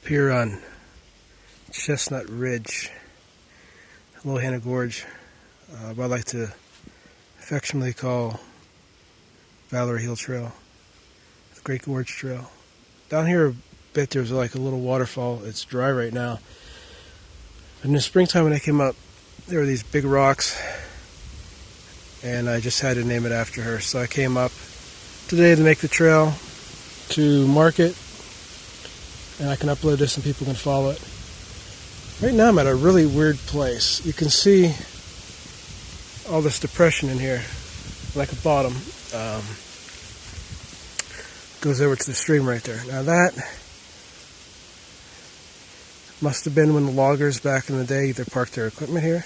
Here on Chestnut Ridge, Loyalhanna Gorge, what I like to affectionately call Valerie Hill Trail, the Great Gorge Trail. Down here a bit there's like a little waterfall. It's dry right now. In the springtime when I came up, there were these big rocks, and I just had to name it after her. So I came up today to make the trail, to mark it, and I can upload this and people can follow it. Right now I'm at a really weird place. You can see all this depression in here, like a bottom. Goes over to the stream right there. Now that must have been when the loggers back in the day either parked their equipment here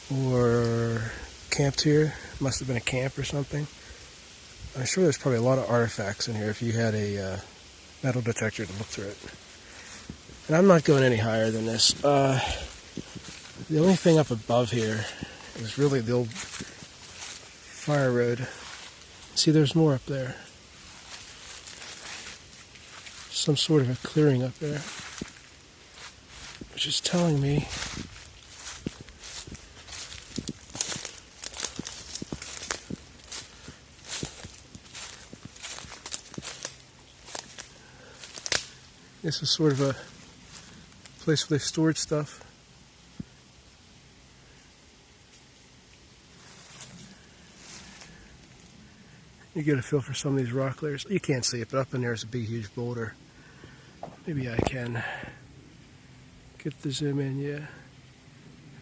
or camped here. Must have been a camp or something. I'm sure there's probably a lot of artifacts in here if you had a metal detector to look through it. And I'm not going any higher than this. The only thing up above here is really the old fire road. See, there's more up there. Some sort of a clearing up there, which is telling me this is sort of a place where they stored stuff. You get a feel for some of these rock layers. You can't see it, but up in there is a big, huge boulder. Maybe I can get the zoom in, yeah.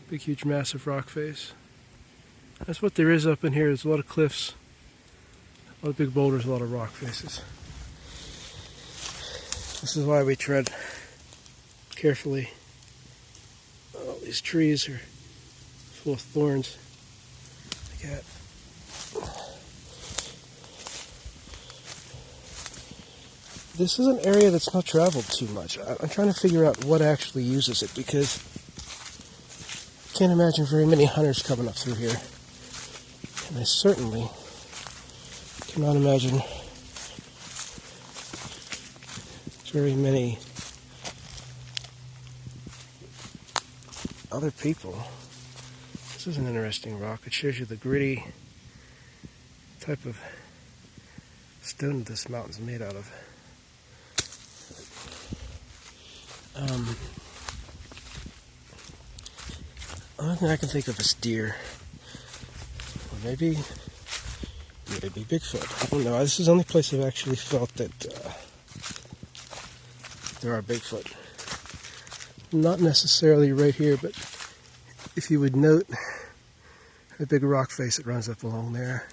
Big, huge, massive rock face. That's what there is up in here. There's a lot of cliffs, a lot of big boulders, a lot of rock faces. This is why we tread carefully. Oh, these trees are full of thorns. Look at. This is an area that's not traveled too much. I'm trying to figure out what actually uses it, because I can't imagine very many hunters coming up through here. And I certainly cannot imagine very many other people. This is an interesting rock. It shows you the gritty type of stone this mountain's made out of. Only thing I can think of is deer, or maybe Bigfoot. I don't know. This is the only place I've actually felt that there are Bigfoot. Not necessarily right here, but if you would note the big rock face that runs up along there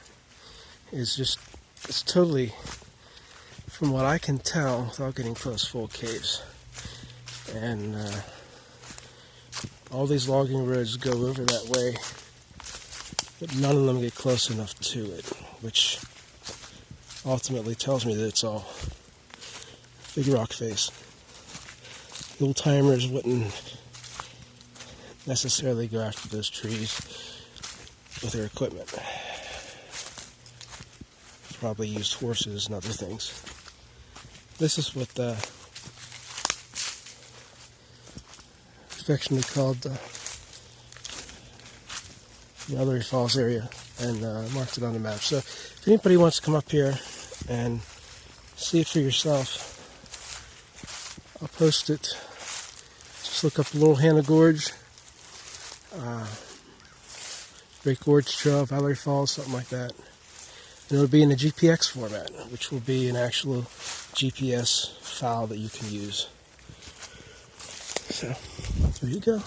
is just, it's totally, from what I can tell without getting close, full of caves. And all these logging roads go over that way, but none of them get close enough to it, which ultimately tells me that it's all big rock face. The old timers wouldn't necessarily go after those trees with their equipment. Probably used horses and other things. This is what affectionately called the Valerie Falls area, and marked it on the map. So if anybody wants to come up here and see it for yourself, I'll post it. Just look up Loyalhanna Gorge, Great Gorge Trail, Valerie Falls, something like that. And it'll be in a GPX format, which will be an actual GPS file that you can use. So, there you go.